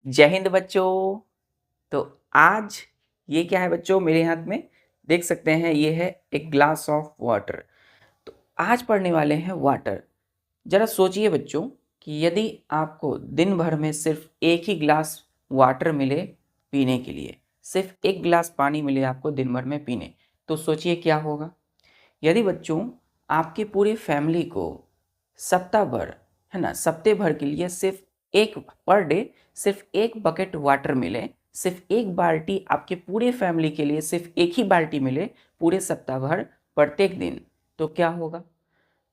जय हिंद बच्चों। तो आज ये क्या है बच्चों, मेरे हाथ में देख सकते हैं, ये है एक ग्लास ऑफ वाटर। तो आज पढ़ने वाले हैं वाटर। जरा सोचिए बच्चों कि यदि आपको दिन भर में सिर्फ एक ही ग्लास वाटर मिले पीने के लिए, सिर्फ एक गिलास पानी मिले आपको दिन भर में पीने, तो सोचिए क्या होगा। यदि बच्चों आपकी पूरी फैमिली को सप्ताह भर, है ना, सप्ताह भर के लिए सिर्फ एक पर डे सिर्फ एक बकेट वाटर मिले, सिर्फ एक बाल्टी आपके पूरे फैमिली के लिए सिर्फ एक ही बाल्टी मिले पूरे सप्ताह भर प्रत्येक दिन, तो क्या होगा।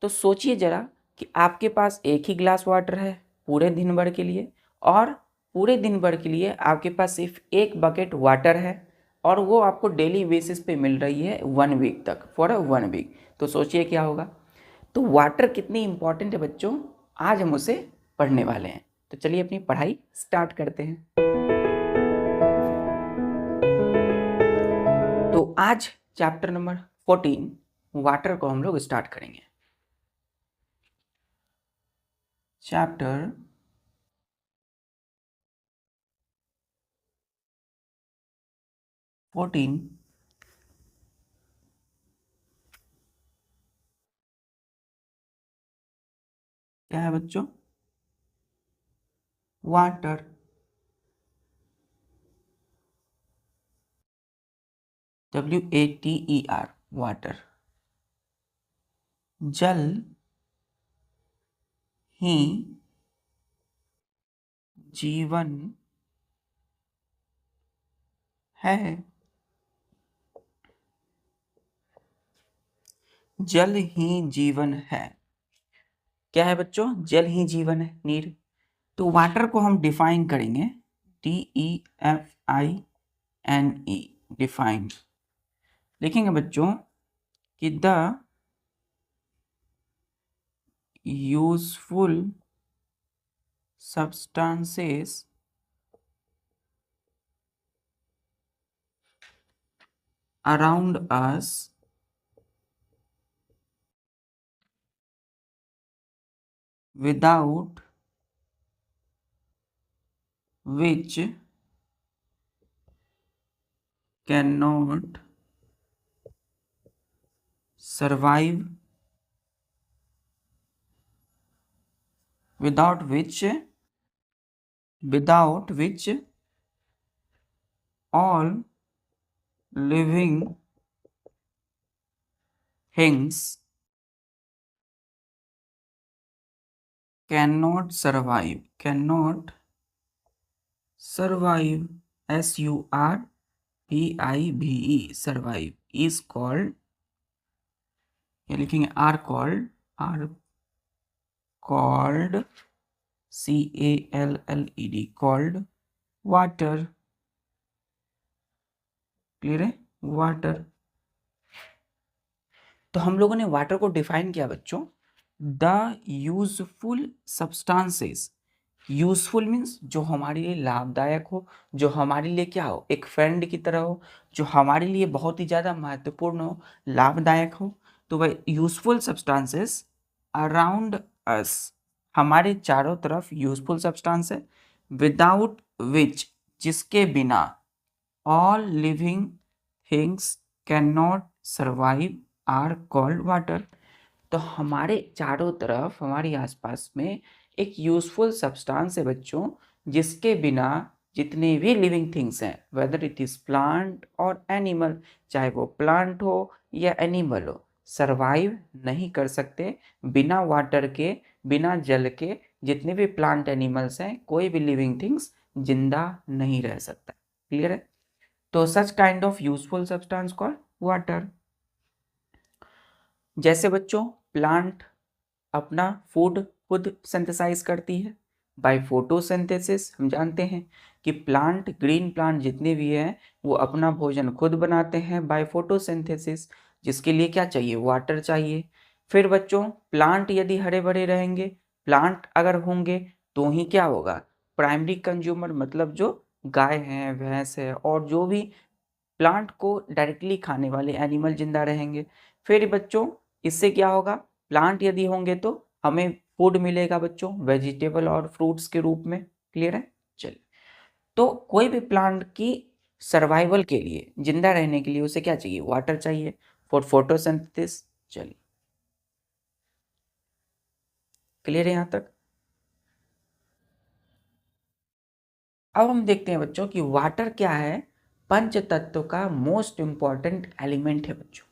तो सोचिए जरा कि आपके पास एक ही गिलास वाटर है पूरे दिन भर के लिए, और पूरे दिन भर के लिए आपके पास सिर्फ एक बकेट वाटर है, और वो आपको डेली बेसिस पे मिल रही है 1 वीक तक, फॉर 1 वीक। तो सोचिए क्या होगा। तो वाटर कितनी इंपॉर्टेंट है बच्चों, आज हम उसे पढ़ने वाले हैं। तो चलिए अपनी पढ़ाई स्टार्ट करते हैं। तो आज चैप्टर नंबर 14 वाटर को हम लोग स्टार्ट करेंगे। चैप्टर 14 क्या है बच्चों, वाटर। WATER, water. जल ही जीवन है। जल ही जीवन है। क्या है बच्चों, जल ही जीवन है, नीर। तो वाटर को हम डिफाइन करेंगे, DEFINE, डिफाइन। लिखेंगे बच्चों कि the useful substances around us without which cannot survive, without which all living things cannot survive, SURVIVE, survive is called, ये लिखेंगे are called CALLED, called water. Clear है, वाटर। तो हम लोगों ने वाटर को डिफाइन किया बच्चों, the useful substances. Useful means जो हमारे लिए लाभदायक हो, जो हमारे लिए क्या हो, एक फ्रेंड की तरह हो, जो हमारे लिए बहुत ही ज़्यादा महत्वपूर्ण हो, लाभदायक हो। तो वह यूजफुल सब्सटेंसेस अराउंड अस, हमारे चारों तरफ यूजफुल सब्सटेंस है, विदाउट विच, जिसके बिना, all living things can not survive are called water. तो हमारे चारों तरफ, हमारे आसपास में एक यूजफुल सब्सटेंस है बच्चों, जिसके बिना जितने भी लिविंग थिंग्स हैं, वेदर इट इज प्लांट और एनिमल, चाहे वो प्लांट हो या एनिमल हो, सरवाइव नहीं कर सकते बिना वाटर के, बिना जल के। जितने भी प्लांट एनिमल्स हैं, कोई भी लिविंग थिंग्स जिंदा नहीं रह सकता। क्लियर है। तो such kind of useful substance called water. जैसे बच्चों प्लांट अपना फूड खुद सिंथेसाइज करती है बाय फोटोसिंथेसिस। हम जानते हैं कि प्लांट, ग्रीन प्लांट जितने भी हैं, वो अपना भोजन खुद बनाते हैं बाय फोटोसिंथेसिस, जिसके लिए क्या चाहिए, वाटर चाहिए। फिर बच्चों प्लांट यदि हरे भरे रहेंगे, प्लांट अगर होंगे, तो ही क्या होगा, प्राइमरी कंज्यूमर, मतलब जो गाय है, भैंस है, और जो भी प्लांट को डायरेक्टली खाने वाले एनिमल जिंदा रहेंगे। फिर बच्चों इससे क्या होगा, प्लांट यदि होंगे तो हमें फूड मिलेगा बच्चों, वेजिटेबल और फ्रूट्स के रूप में। क्लियर है। चलिए, तो कोई भी प्लांट की सर्वाइवल के लिए, जिंदा रहने के लिए उसे क्या चाहिए? वाटर चाहिए फॉर फोटोसिंथेसिस। चलिए, क्लियर है यहाँ तक? अब हम देखते हैं बच्चों कि वाटर क्या है। पंच तत्व का मोस्ट इंपॉर्टेंट एलिमेंट है बच्चों।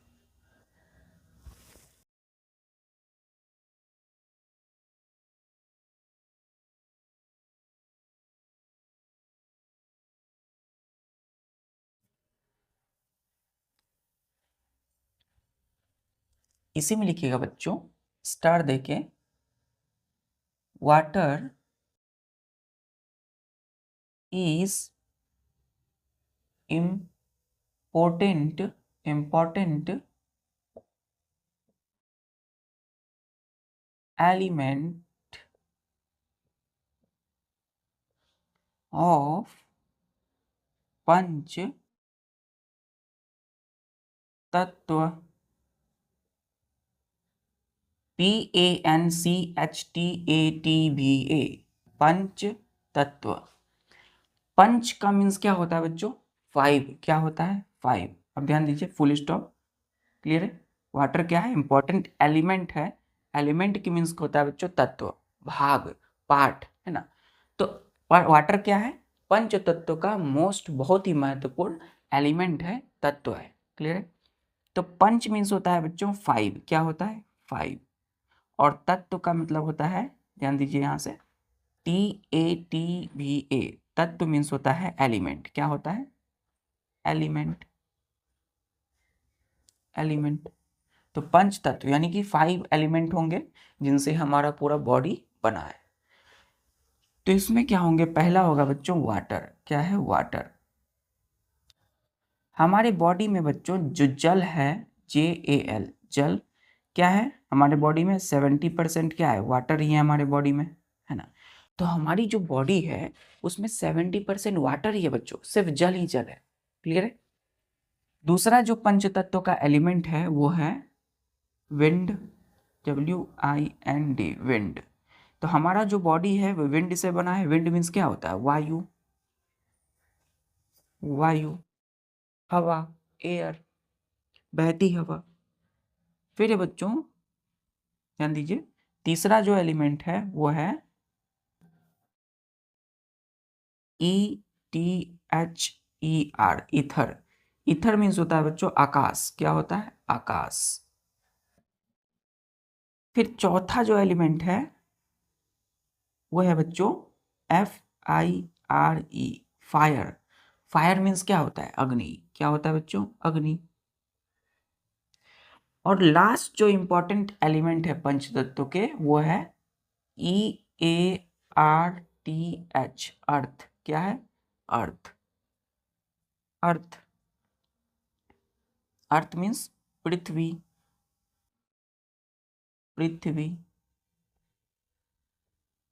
इसी में लिखिएगा बच्चों, स्टार देके, water is important element of पंच तत्व। PANCHTATVA, पंच तत्व। पंच का मीन्स क्या होता है बच्चों? 5। क्या होता है? 5। अब ध्यान दीजिए, फुल स्टॉप। क्लियर है? वाटर क्या है? इंपॉर्टेंट एलिमेंट है। एलिमेंट की मीन्स होता है बच्चों तत्व, भाग, पार्ट, है ना। तो वाटर क्या है? पंच तत्व का मोस्ट, बहुत ही महत्वपूर्ण एलिमेंट है, तत्व है। क्लियर है? तो पंच मीन्स होता है बच्चों 5। क्या होता है? 5। और तत्व का मतलब होता है, ध्यान दीजिए यहाँ से, TATVA। तत्व मीन्स होता है एलिमेंट। क्या होता है? एलिमेंट। एलिमेंट। तो पंच तत्व यानी कि 5 एलिमेंट होंगे जिनसे हमारा पूरा बॉडी बना है। तो इसमें क्या होंगे? पहला होगा बच्चों वाटर। क्या है? वाटर। हमारे बॉडी में बच्चों जो जल है, JAL, जल क्या है हमारे बॉडी में? 70% क्या है? वाटर ही है हमारे बॉडी में, है ना। तो हमारी जो बॉडी है उसमें 70% वाटर ही है बच्चों, सिर्फ जल ही जल है। क्लियर है? दूसरा जो पंच तत्व का एलिमेंट है वो है विंड, WIND, विंड। तो हमारा जो बॉडी है वो विंड से बना है। विंड मीन्स क्या होता है? वायु। वायु, हवा, एयर, बहती हवा। फिर है बच्चों, ध्यान दीजिए, तीसरा जो एलिमेंट है वो है ETHER, ईथर। ईथर मीन्स होता है बच्चों आकाश। क्या होता है? आकाश। फिर चौथा जो एलिमेंट है वो है बच्चों FIRE, फायर। फायर मीन्स क्या होता है? अग्नि। क्या होता है बच्चों? अग्नि। और लास्ट जो इंपॉर्टेंट एलिमेंट है पंच तत्व के वो है EARTH, अर्थ। क्या है? अर्थ। अर्थ। अर्थ मीन्स पृथ्वी। पृथ्वी।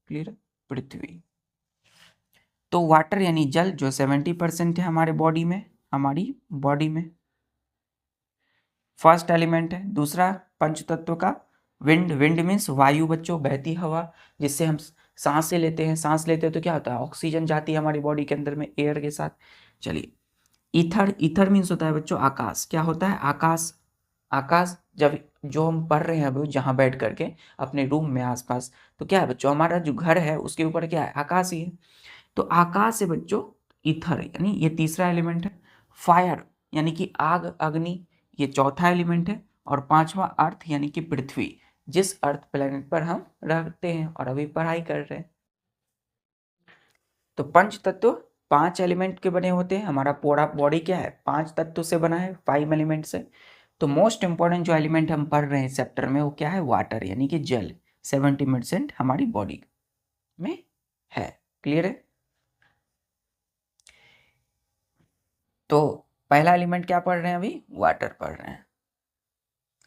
क्लियर? पृथ्वी। तो वाटर यानी जल जो 70% है हमारे बॉडी में, हमारी बॉडी में फर्स्ट एलिमेंट है। दूसरा पंच तत्व का विंड। विंड मीन्स वायु बच्चों, बहती हवा, जिससे हम सांसें लेते हैं। सांस लेते हैं तो क्या होता है? ऑक्सीजन जाती है हमारी बॉडी के अंदर में एयर के साथ। चलिए, ईथर। ईथर मीन्स होता है बच्चों आकाश। क्या होता है? आकाश। आकाश जब जो हम पढ़ रहे हैं अभी जहाँ बैठ करके अपने रूम में आसपास, तो क्या है बच्चों? हमारा जो घर है उसके ऊपर क्या है? आकाश ही है। तो आकाश है बच्चों ईथर, यानी ये तीसरा एलिमेंट है। फायर यानी कि आग, अग्नि, ये चौथा एलिमेंट है। और पांचवा अर्थ यानी कि पृथ्वी, जिस अर्थ प्लेनेट पर हम रहते हैं और अभी पढ़ाई कर रहे हैं। तो पंच तत्व 5 एलिमेंट के बने होते हैं। हमारा पूरा बॉडी क्या है? 5 तत्व से बना है, 5 एलिमेंट से। तो मोस्ट इंपॉर्टेंट जो एलिमेंट हम पढ़ रहे हैं चैप्टर में वो क्या है? वाटर यानी कि जल। 70% हमारी बॉडी में है। क्लियर है? तो पहला एलिमेंट क्या पढ़ रहे हैं अभी? वाटर पढ़ रहे हैं।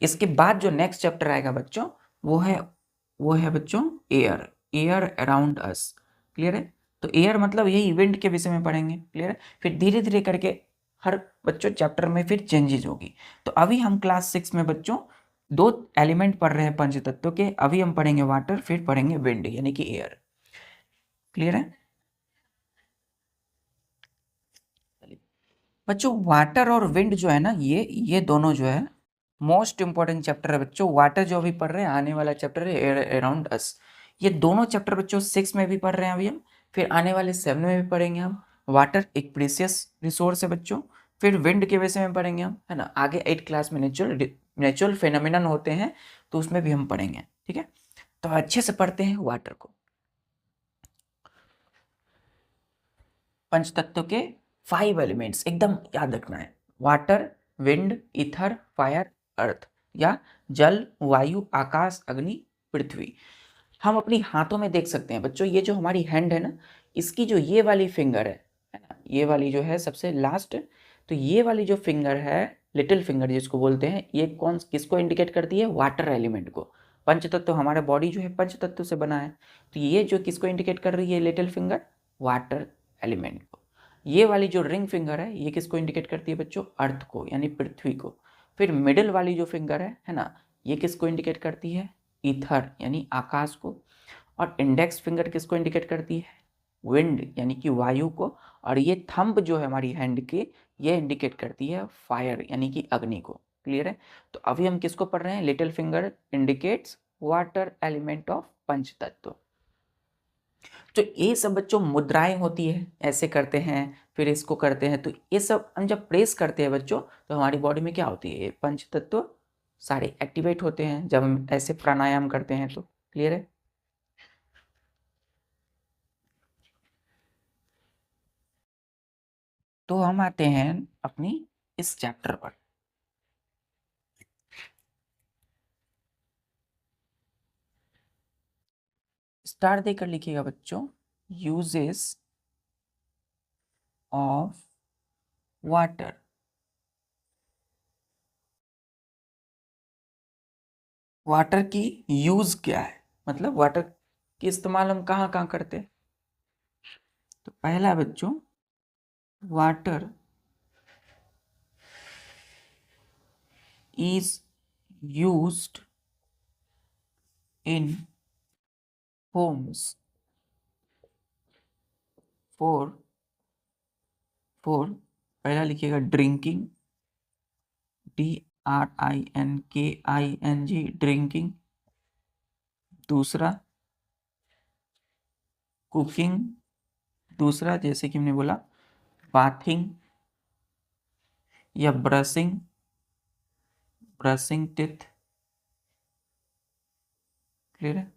इसके बाद जो नेक्स्ट चैप्टर आएगा बच्चों वो है बच्चों air. Air around us. Clear है? तो एयर मतलब यही विंड के विषय में पढ़ेंगे। क्लियर है? फिर धीरे धीरे करके हर बच्चों चैप्टर में फिर चेंजेस होगी। तो अभी हम क्लास 6 में बच्चों 2 एलिमेंट पढ़ रहे हैं पंच तत्व के। अभी हम पढ़ेंगे वाटर, फिर पढ़ेंगे विंड यानी कि एयर। क्लियर है? बच्चों वाटर और विंड जो है ना, ये दोनों जो है मोस्ट इंपॉर्टेंट चैप्टर है बच्चों। वाटर जो अभी पढ़ रहे हैं, आने वाला चैप्टर है अराउंड अस। ये दोनों चैप्टर बच्चों 6 में भी पढ़ रहे हैं अभी हम, फिर आने वाले 7 में भी पढ़ेंगे हम। वाटर एक प्रीशियस रिसोर्स है बच्चों, फिर विंड के विषय में पढ़ेंगे हम, है ना। आगे 8 क्लास में नेचुरल फेनोमेनन होते हैं, तो उसमें भी हम पढ़ेंगे, ठीक है। तो अच्छे से पढ़ते हैं वाटर को। पंचतत्व के 5 एलिमेंट्स एकदम याद रखना है। वाटर, विंड, ईथर, फायर, अर्थ, या जल, वायु, आकाश, अग्नि, पृथ्वी। हम अपनी हाथों में देख सकते हैं बच्चों, ये जो हमारी हैंड है ना, इसकी जो ये वाली फिंगर है ना, ये वाली जो है सबसे लास्ट, तो ये वाली जो फिंगर है, लिटिल फिंगर जिसको बोलते हैं, ये किसको इंडिकेट करती है? वाटर एलिमेंट को। पंचतत्व, हमारा बॉडी जो है पंचतत्व से बना है, तो ये जो किसको इंडिकेट कर रही है लिटिल फिंगर? वाटर एलिमेंट को। ये वाली जो रिंग फिंगर है, ये किसको इंडिकेट करती है बच्चों? अर्थ को, यानी पृथ्वी को। फिर मिडिल वाली जो फिंगर है ना, ये किसको इंडिकेट करती है? ईथर, यानी आकाश को। और इंडेक्स फिंगर किसको इंडिकेट करती है? विंड, यानी कि वायु को। और ये थंब जो है हमारी हैंड की, ये इंडिकेट करती है फायर, यानी कि अग्नि को। क्लियर है? तो अभी हम किसको पढ़ रहे हैं? Little finger indicates water element of पंचतत्व। तो ये सब बच्चों मुद्राएं होती है, ऐसे करते हैं, फिर इसको करते हैं, तो ये सब हम जब प्रेस करते हैं बच्चों, तो हमारी बॉडी में क्या होती है? ये पंचतत्व सारे एक्टिवेट होते हैं जब हम ऐसे प्राणायाम करते हैं तो। क्लियर है? तो हम आते हैं अपनी इस चैप्टर पर। स्टार देकर लिखिएगा बच्चों, यूजेस ऑफ वाटर। वाटर की यूज क्या है, मतलब वाटर की इस्तेमाल हम कहाँ कहाँ करते हैं? तो पहला बच्चों, water is used in homes for पहला लिखिएगा ड्रिंकिंग, DRINKING, ड्रिंकिंग। दूसरा कुकिंग, दूसरा जैसे कि हमने बोला बाथिंग या ब्रशिंग टीथ। क्लियर है?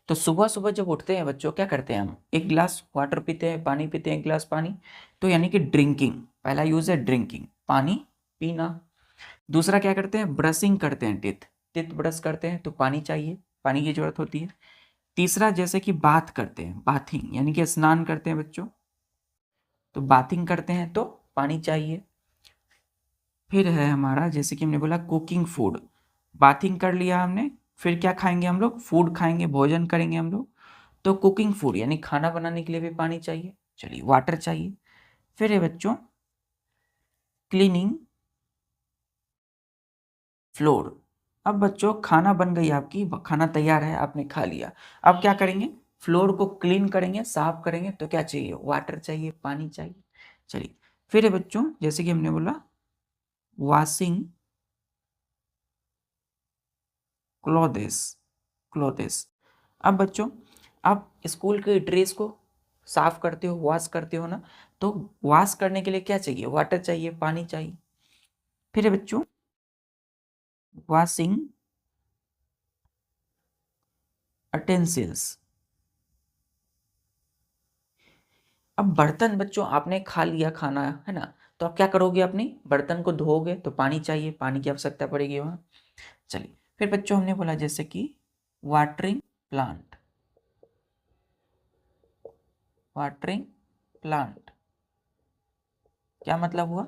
तो सुबह सुबह जब उठते हैं बच्चों, क्या करते हैं हम? एक गिलास वाटर पीते हैं, पानी पीते हैं, एक गिलास पानी, तो यानी कि ड्रिंकिंग। पहला यूज है ड्रिंकिंग, पानी पीना। दूसरा क्या करते हैं? ब्रशिंग करते हैं, टीथ ब्रश करते हैं, तो पानी चाहिए, पानी की जरूरत होती है। तीसरा जैसे कि बाथ करते हैं, बाथिंग, यानी कि स्नान करते हैं बच्चों, तो बाथिंग करते हैं तो पानी चाहिए। फिर है हमारा जैसे कि हमने बोला कुकिंग फूड, बाथिंग कर लिया हमने, फिर क्या खाएंगे हम लोग? फूड खाएंगे, भोजन करेंगे हम लोग, तो कुकिंग फूड यानी खाना बनाने के लिए भी पानी चाहिए, चलिए वाटर चाहिए। फिर है बच्चों क्लीनिंग फ्लोर। अब बच्चों खाना बन गई आपकी, खाना तैयार है, आपने खा लिया, अब क्या करेंगे? फ्लोर को क्लीन करेंगे, साफ करेंगे, तो क्या चाहिए? वाटर चाहिए, पानी चाहिए। चलिए फिर है बच्चों जैसे कि हमने बोला वॉशिंग क्लोथेस। अब बच्चों आप स्कूल के ड्रेस को साफ करते हो, वॉश करते हो ना, तो वॉश करने के लिए क्या चाहिए? वाटर चाहिए, पानी चाहिए। फिर है बच्चों वॉशिंग अटेंसिल्स। अब बर्तन बच्चों आपने खा लिया खाना, है ना, तो आप क्या करोगे? अपने बर्तन को धोओगे, तो पानी चाहिए, पानी की आवश्यकता पड़ेगी वहाँ। चलिए फिर बच्चों हमने बोला जैसे कि वाटरिंग प्लांट, वाटरिंग प्लांट क्या मतलब हुआ?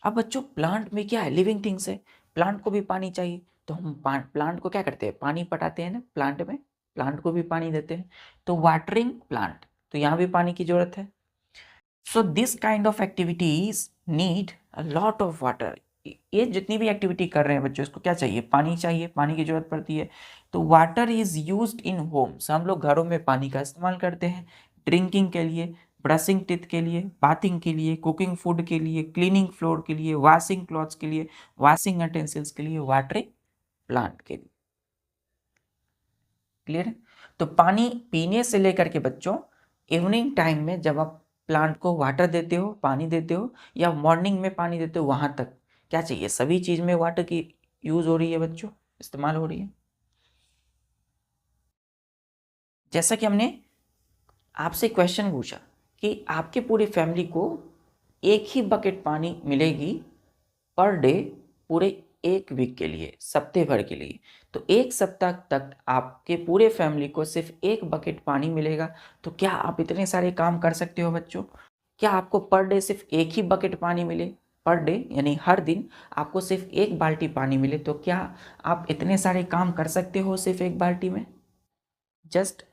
अब बच्चों प्लांट में क्या है? लिविंग थिंग्स है, प्लांट को भी पानी चाहिए, तो हम प्लांट को क्या करते हैं? पानी पटाते हैं ना प्लांट में, प्लांट को भी पानी देते हैं, तो वाटरिंग प्लांट, तो यहाँ भी पानी की जरूरत है। So this kind of activities need a lot of water. ये जितनी भी एक्टिविटी कर रहे हैं बच्चों, इसको क्या चाहिए? पानी चाहिए, पानी की जरूरत पड़ती है। तो water is used in Holmes, हम लोग घरों में पानी का इस्तेमाल करते हैं ड्रिंकिंग के लिए, ब्रशिंग टीथ के लिए, बाथिंग के लिए, कुकिंग फूड के लिए, क्लीनिंग फ्लोर के लिए, वॉशिंग क्लॉथ्स के लिए, वॉशिंग यूटेंसिल्स के लिए, वाटरिंग प्लांट के लिए। क्लियर है? तो पानी पीने से लेकर के बच्चों इवनिंग टाइम में जब आप प्लांट को वाटर देते हो, पानी देते हो, या मॉर्निंग में पानी देते हो, वहां तक क्या चाहिए, सभी चीज में वाटर की यूज हो रही है बच्चों, इस्तेमाल हो रही है। जैसा कि हमने आपसे क्वेश्चन पूछा कि आपके पूरी फैमिली को एक ही बकेट पानी मिलेगी पर डे पूरे एक वीक के लिए, सप्ताह भर के लिए, तो एक सप्ताह तक आपके पूरे फैमिली को सिर्फ एक बकेट पानी मिलेगा, तो क्या आप इतने सारे काम कर सकते हो बच्चों? क्या आपको पर डे सिर्फ एक ही बकेट पानी मिले, पर डे यानी हर दिन आपको सिर्फ एक बाल्टी पानी मिले, तो क्या आप इतने सारे काम कर सकते हो सिर्फ एक बाल्टी में? Just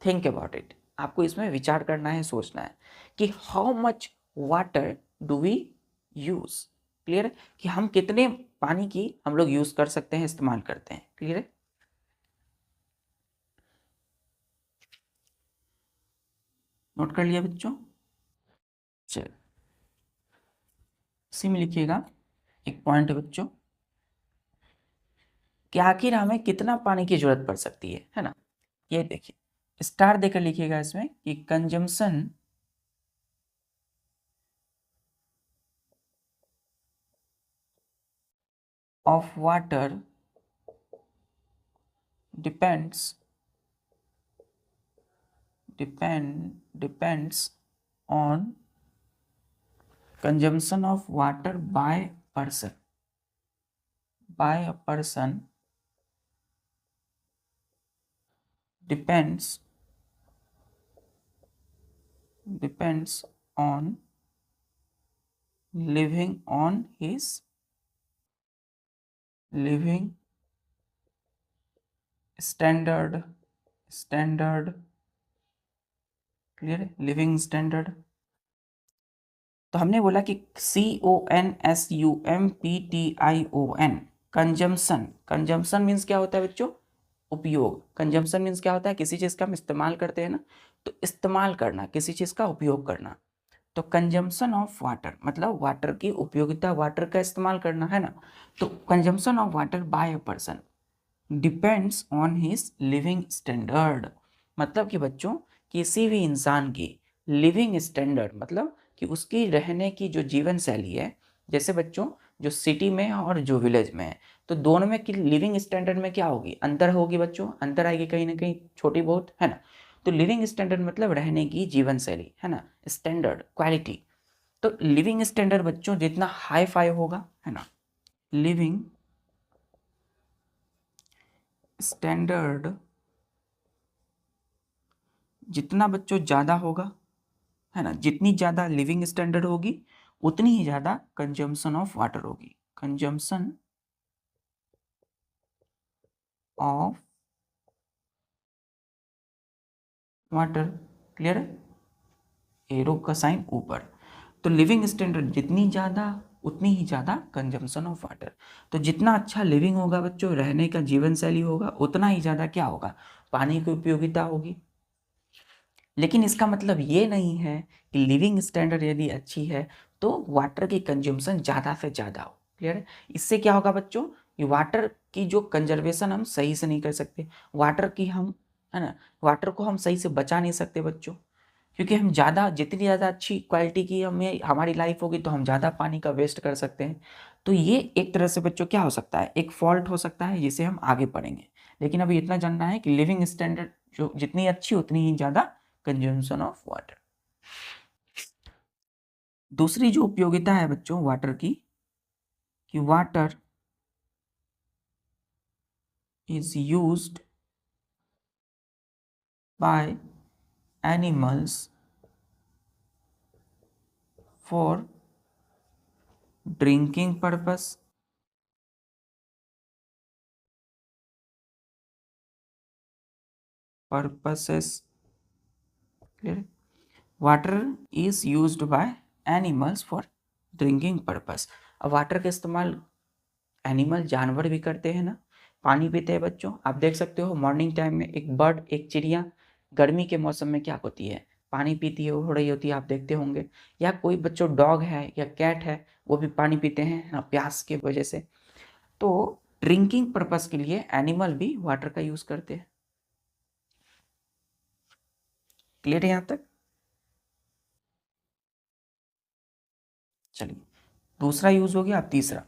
think about it. आपको इसमें विचार करना है, सोचना है कि how much water do we use. Clear है कि हम कितने पानी की हम लोग यूज कर सकते हैं, इस्तेमाल करते हैं। क्लियर है? नोट कर लिया बच्चों? चल इसी में लिखिएगा एक पॉइंट है बच्चों कि आखिर हमें कितना पानी की जरूरत पड़ सकती है ना। ये देखिए स्टार देकर लिखिएगा इसमें कि consumption of water depends on consumption of water by a person depends on living on his living standard clear है? Living standard. तो हमने बोला कि CONSUMPTION कंजम्पशन मीन्स क्या होता है बच्चों? उपयोग। कंजम्पशन मीन्स क्या होता है? किसी चीज का हम इस्तेमाल करते हैं ना, तो इस्तेमाल करना, किसी चीज का उपयोग करना। तो कंजम्पशन ऑफ वाटर मतलब वाटर की उपयोगिता, वाटर का इस्तेमाल करना है ना। तो consumption of water bye a person depends on his living standard, मतलब कि बच्चों किसी भी इंसान की लिविंग स्टैंडर्ड मतलब कि उसकी रहने की जो जीवन शैली है, जैसे बच्चों जो सिटी में है और जो विलेज में है, तो दोनों में की लिविंग स्टैंडर्ड में क्या होगी? अंतर होगी बच्चों, अंतर आएगी कहीं ना कहीं, छोटी बहुत, है ना। तो लिविंग स्टैंडर्ड मतलब रहने की जीवन शैली, है ना, स्टैंडर्ड क्वालिटी। तो लिविंग स्टैंडर्ड बच्चों जितना हाई फाई होगा, है ना, लिविंग स्टैंडर्ड जितना बच्चों ज़्यादा होगा, है ना, जितनी ज़्यादा लिविंग स्टैंडर्ड होगी उतनी ही ज़्यादा कंजम्पशन ऑफ वाटर होगी। कंजम्पशन ऑफ वाटर, क्लियर है? एरो का साइन ऊपर। तो लिविंग स्टैंडर्ड जितनी ज़्यादा उतनी ही ज़्यादा कंजम्पशन ऑफ वाटर। तो जितना अच्छा लिविंग होगा बच्चों, रहने का जीवन शैली होगा, उतना ही ज़्यादा क्या होगा? पानी की उपयोगिता होगी। लेकिन इसका मतलब ये नहीं है कि लिविंग स्टैंडर्ड यदि अच्छी है तो वाटर की कंज्यूमशन ज़्यादा से ज़्यादा हो। क्लियर है? इससे क्या होगा बच्चों? कि वाटर की जो कंजर्वेशन हम सही से नहीं कर सकते, वाटर की हम, है ना, वाटर को हम सही से बचा नहीं सकते बच्चों, क्योंकि हम ज़्यादा, जितनी ज़्यादा अच्छी क्वालिटी की हमें हमारी लाइफ होगी तो हम ज़्यादा पानी का वेस्ट कर सकते हैं। तो ये एक तरह से बच्चों क्या हो सकता है? एक फॉल्ट हो सकता है, जिसे हम आगे पढ़ेंगे। लेकिन अभी इतना जानना है कि लिविंग स्टैंडर्ड जो जितनी अच्छी उतनी ही ज़्यादा कंजम्पशन ऑफ वाटर। दूसरी जो उपयोगिता है बच्चों वाटर की, कि water is used by animals for drinking purpose, purposes. Clear? Water is used by animals for drinking purpose. अब वाटर का इस्तेमाल एनिमल, जानवर भी करते हैं ना, पानी पीते हैं बच्चों। आप देख सकते हो मॉर्निंग टाइम में एक बर्ड, एक चिड़िया गर्मी के मौसम में क्या होती है? पानी पीती है हो रही होती है, आप देखते होंगे। या कोई बच्चों डॉग है या कैट है, वो भी पानी पीते हैं ना, प्यास की वजह से। तो ड्रिंकिंग पर्पस के लिए एनिमल भी वाटर का यूज करते हैं। क्लियर है यहाँ तक? चलिए, दूसरा यूज हो गया। अब तीसरा।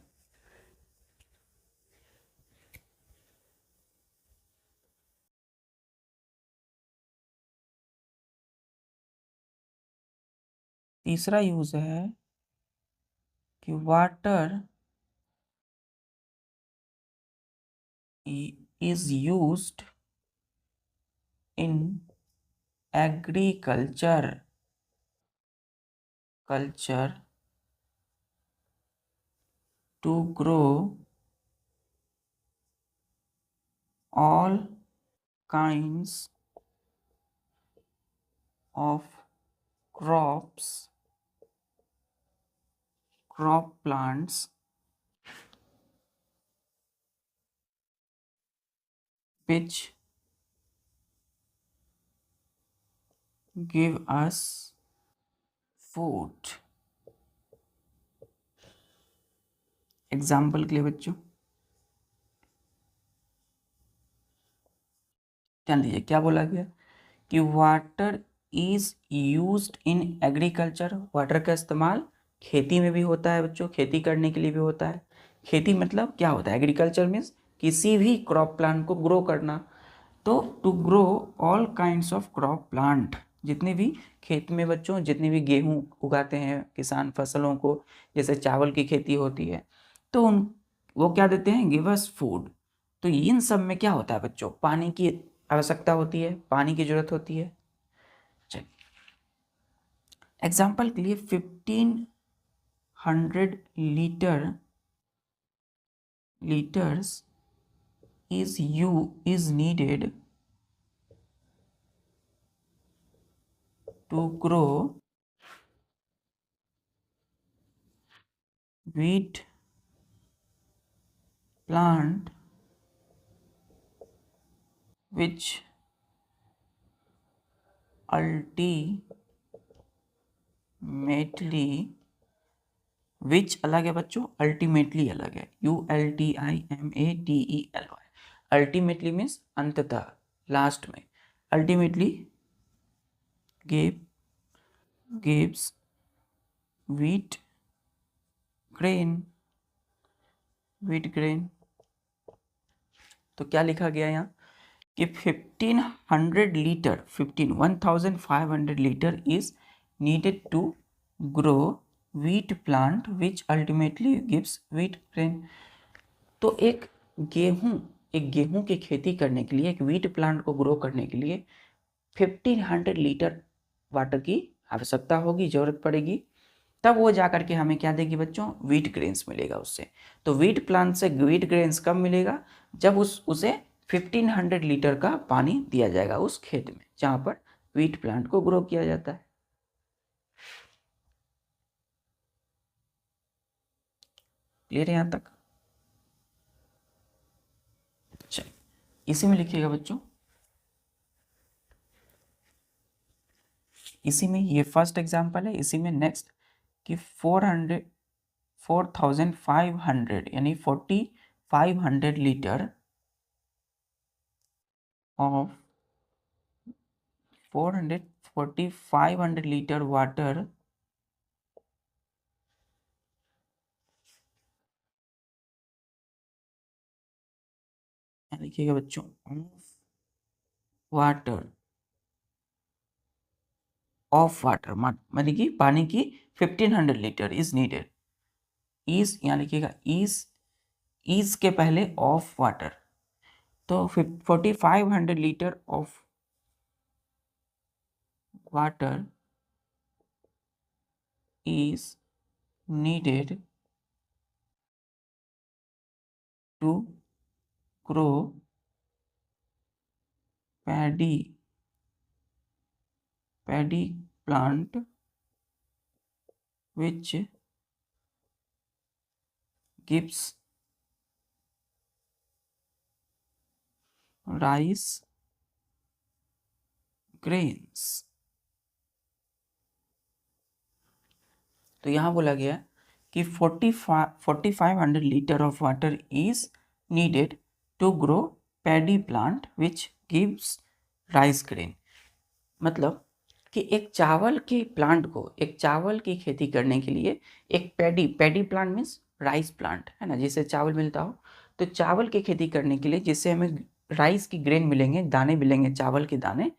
तीसरा यूज है कि water is used in agriculture to grow all kinds of crop plants which give us food। Example के लिए बच्चों ध्यान दीजिए, क्या बोला गया कि water is used in agriculture. Water का इस्तेमाल खेती में भी होता है बच्चों, खेती करने के लिए भी होता है। खेती मतलब क्या होता है? एग्रीकल्चर मीन्स किसी भी क्रॉप प्लांट को ग्रो करना। तो to grow all kinds of crop plant, जितने भी खेत में बच्चों, जितने भी गेहूं उगाते हैं किसान फसलों को, जैसे चावल की खेती होती है, तो वो क्या देते हैं? Give us food. तो इन सब में क्या होता है बच्चों? पानी की आवश्यकता होती है, पानी की जरूरत होती है। चलिए, एग्जाम्पल के लिए 1500 litres is needed to grow wheat plant which ultimately, विच अलग है बच्चों, अल्टीमेटली अलग है। ULTIMATELY। अल्टीमेटली मीन्स अंततः, लास्ट में। Ultimately gives wheat grain। तो क्या लिखा गया यहाँ कि 1500 litre 1500 litre is needed to grow wheat plant which ultimately gives wheat grain। तो एक गेहूं की खेती करने के लिए, एक व्हीट प्लांट को ग्रो करने के लिए 1500 लीटर वाटर की आवश्यकता होगी, जरूरत पड़ेगी। तब वो जाकर के हमें क्या देगी बच्चों? व्हीट ग्रेन्स मिलेगा उससे। तो व्हीट प्लांट से व्हीट ग्रेन्स कब मिलेगा? जब उसे 1500 लीटर का पानी दिया जाएगा उस खेत में जहां पर व्हीट प्लांट को ग्रो किया जाता है। क्लियर है यहां तक? चलिए, इसी में लिखिएगा बच्चों, इसी में ये फर्स्ट एग्जांपल है, इसी में नेक्स्ट कि 4500 यानी 4500 लीटर ऑफ 4500 लीटर वाटर लिखिएगा बच्चों, ऑफ वाटर मतलब कि पानी की 1500 लीटर इज नीडेड। इज यहाँ लिखिएगा, इज के पहले ऑफ वाटर। तो 4500 litre of water is needed to grow paddy plant which gives rice grains। तो यहाँ बोला गया कि 4500 litre of water is needed to grow paddy plant which gives rice grain. मतलब कि एक चावल के प्लांट को, एक चावल की खेती करने के लिए एक paddy plant means rice plant है ना, जिससे चावल मिलता हो। तो चावल की खेती करने के लिए जिससे हमें राइस की ग्रेन मिलेंगे, दाने मिलेंगे, चावल के दाने,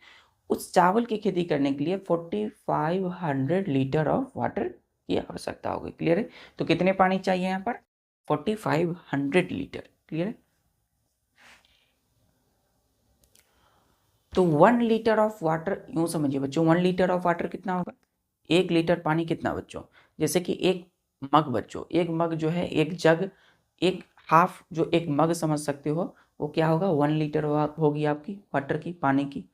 उस चावल की खेती करने के लिए 4500 लीटर ऑफ वाटर की आवश्यकता होगी। क्लियर है? तो कितने पानी चाहिए यहाँ पर? 4500 लीटर। क्लियर है? तो 1 लीटर ऑफ वाटर, यूँ समझिए बच्चों, 1 लीटर ऑफ वाटर कितना होगा? 1 लीटर पानी कितना बच्चों? जैसे कि एक मग बच्चों, एक मग जो है, एक जग, एक हाफ जो एक मग समझ सकते हो, वो क्या होगा? 1 लीटर होगी आपकी वाटर की, पानी की।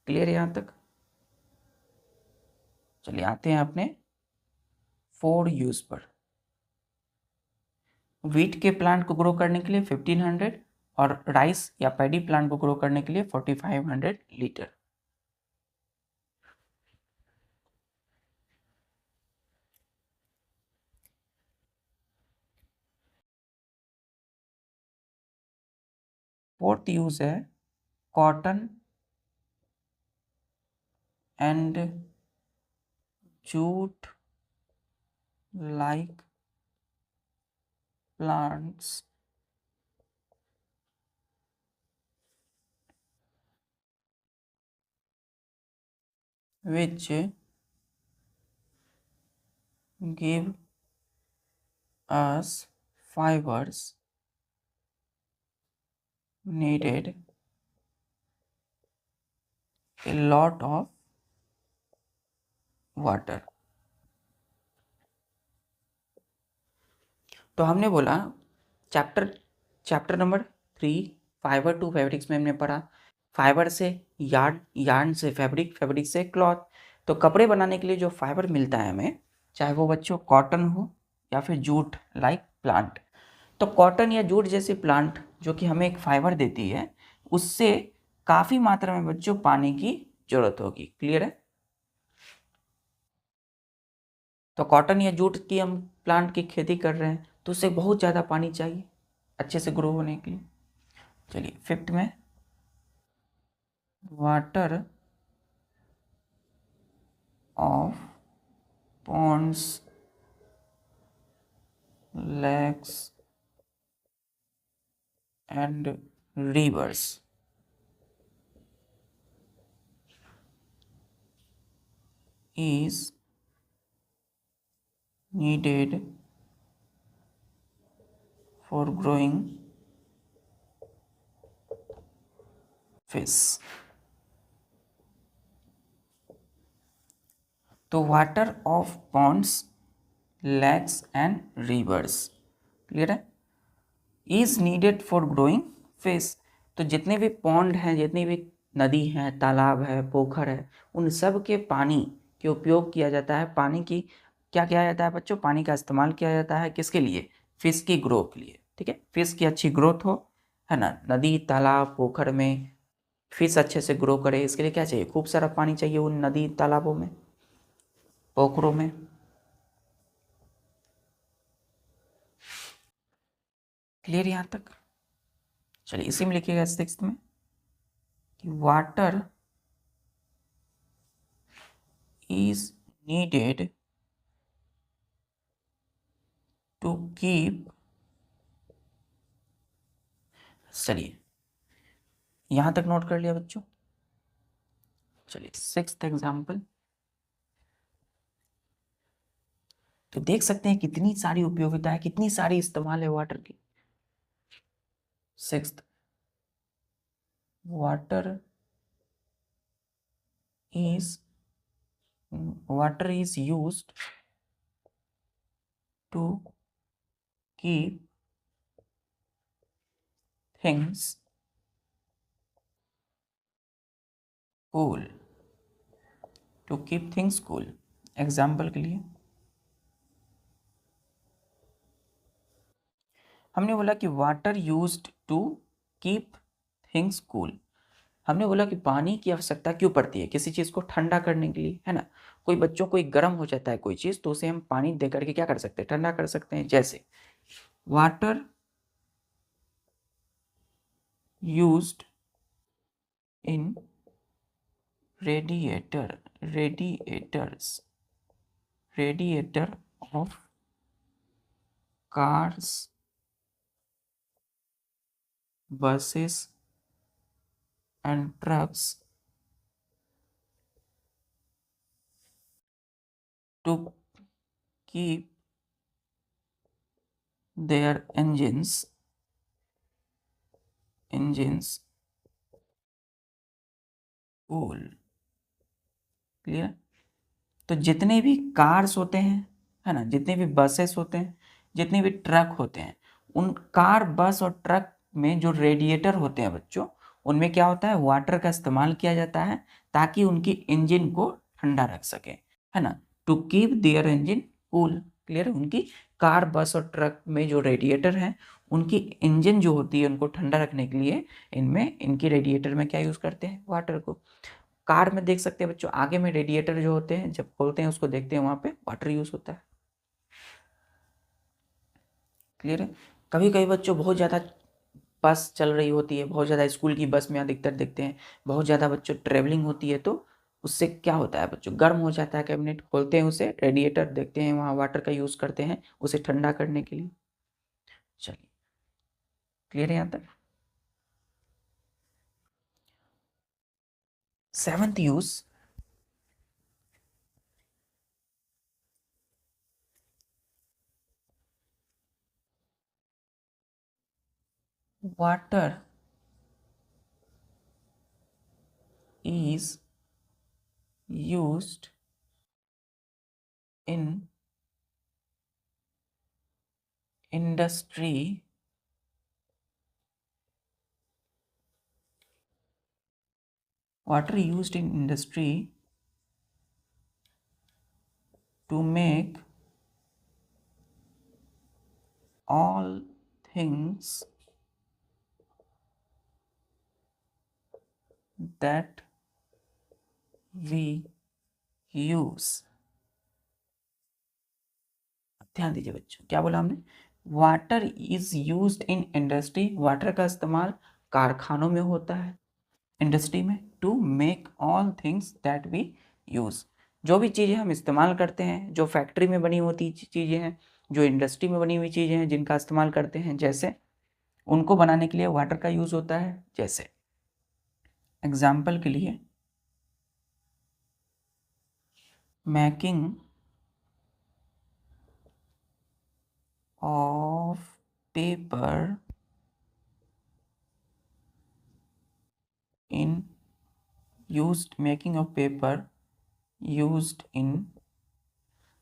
क्लियर है यहाँ तक? चलिए आते हैं अपने 4 यूज पर। वीट के प्लांट को ग्रो करने के लिए 1500 और राइस या पैडी प्लांट को ग्रो करने के लिए 4500 लीटर। फोर्थ यूज है cotton and jute like plants which give us fibers needed a lot of water। तो हमने बोला chapter number 3 fibre to fabrics में हमने पढ़ा फाइबर से यार्न, यार्न से फैब्रिक, फैब्रिक से क्लॉथ। तो कपड़े बनाने के लिए जो फाइबर मिलता है हमें, चाहे वो बच्चों कॉटन हो या फिर जूट लाइक प्लांट, तो कॉटन या जूट जैसे प्लांट जो कि हमें एक फाइबर देती है, उससे काफ़ी मात्रा में बच्चों पानी की जरूरत होगी। क्लियर है? तो कॉटन या जूट की हम प्लांट की खेती कर रहे हैं तो उससे बहुत ज़्यादा पानी चाहिए अच्छे से ग्रो होने के लिए। चलिए फिफ्थ में, water of ponds, lakes and rivers is needed for growing fish। तो water of ponds, lakes and rivers, clear है, is needed for growing fish. तो जितने भी पॉन्ड हैं, जितनी भी नदी हैं, तालाब है, पोखर है, उन सब के पानी के उपयोग किया जाता है। पानी की क्या किया जाता है बच्चों? पानी का इस्तेमाल किया जाता है किसके लिए? फिश की ग्रो के लिए। ठीक है, फिश की अच्छी ग्रोथ हो, है ना, नदी तालाब पोखर में फिश अच्छे से ग्रो करे, इसके लिए क्या चाहिए? खूब सारा पानी चाहिए उन नदी तालाबों में, पोखरों में। क्लियर यहाँ तक? चलिए इसी में लिखिएगा सिक्स्थ में कि water is needed to keep, चलिए यहां तक नोट कर लिया बच्चों। चलिए सिक्स्थ एग्जाम्पल, तो देख सकते हैं कितनी सारी उपयोगिता है, कितनी सारी इस्तेमाल है वाटर की। Sixth, water is used to keep things cool, to keep things cool। Example के लिए हमने बोला कि water used to keep things cool, हमने बोला कि पानी की आवश्यकता क्यों पड़ती है, किसी चीज़ को ठंडा करने के लिए, है ना। कोई बच्चों को गर्म हो जाता है कोई चीज़, तो उसे हम पानी दे करके क्या कर सकते हैं, ठंडा कर सकते हैं। जैसे water used in radiator of cars, buses and trucks to keep their engines cool। Clear. तो जितने भी कार्स होते हैं, है ना, जितने भी बसेस होते हैं, जितने भी ट्रक होते हैं, उन कार, बस और ट्रक में जो रेडिएटर होते हैं बच्चों, उनमें क्या होता है, वाटर का इस्तेमाल किया जाता है ताकि उनकी इंजन को ठंडा रख सके, है ना, to keep their engine cool. Clear है। उनकी कार, बस और ट्रक में जो रेडिएटर हैं, उनकी इंजन जो होती है उनको ठंडा रखने के लिए इनमें, इनके रेडिएटर में क्या यूज़ करते हैं, वाटर को। कार में देख सकते हैं बच्चों, आगे में रेडिएटर जो होते हैं, जब खोलते हैं उसको देखते हैं, वहाँ पे वाटर यूज़ होता है। क्लियर है। कभी कभी बच्चों बहुत ज़्यादा बस चल रही होती है, बहुत ज़्यादा स्कूल की बस में अधिकतर देखते हैं, बहुत ज़्यादा बच्चों ट्रेवलिंग होती है, तो उससे क्या होता है बच्चों, गर्म हो जाता है कैबिनेट, खोलते हैं उसे, रेडिएटर देखते हैं, वहाँ वाटर का यूज़ करते हैं उसे ठंडा करने के लिए। चलिए, क्लियर है यहाँ तक। Seventh use, water is used in industry to make all things that we use। ध्यान दीजिए बच्चों, क्या बोला हमने, water is used in industry, water का इस्तेमाल कारखानों में होता है, इंडस्ट्री में, to make all things that we use, जो भी चीज़ें हम इस्तेमाल करते हैं, जो फैक्ट्री में बनी होती चीज़ें हैं, जो इंडस्ट्री में बनी हुई चीज़ें हैं जिनका इस्तेमाल करते हैं, जैसे उनको बनाने के लिए वाटर का यूज़ होता है। जैसे एग्जाम्पल के लिए, making of paper in making of paper used in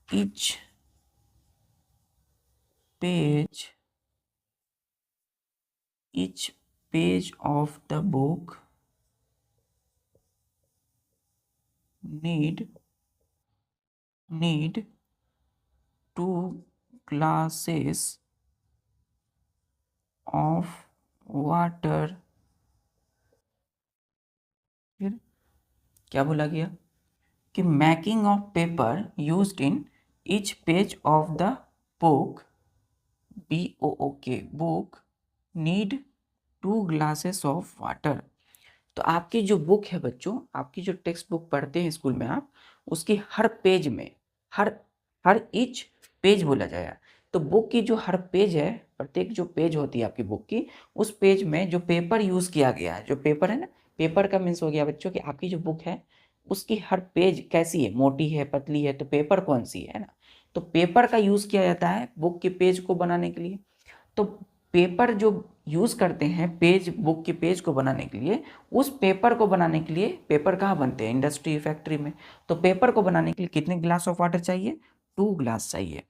each page of the book need 2 glasses of water। फिर क्या बोला गया कि making of paper used in each page of the book, book need 2 glasses of water. तो आपकी जो book है बच्चों, आपकी जो टेक्स्ट बुक पढ़ते हैं स्कूल में आप, उसकी हर पेज में, हर हर ईच पेज बोला जाएगा। तो बुक की जो हर पेज है, प्रत्येक जो पेज होती है आपकी बुक की, उस पेज में जो पेपर यूज़ किया गया है, जो पेपर है ना, पेपर का मीन्स हो गया बच्चों कि आपकी जो बुक है उसकी हर पेज कैसी है, मोटी है, पतली है, तो पेपर कौन सी है ना। तो पेपर का यूज़ किया जाता है बुक के पेज को बनाने के लिए। तो पेपर जो यूज़ करते हैं पेज, बुक के पेज को बनाने के लिए, उस पेपर को बनाने के लिए, पेपर कहाँ बनते हैं, इंडस्ट्री, फैक्ट्री में। तो पेपर को बनाने के लिए कितने ग्लास ऑफ वाटर चाहिए, 2 ग्लास चाहिए।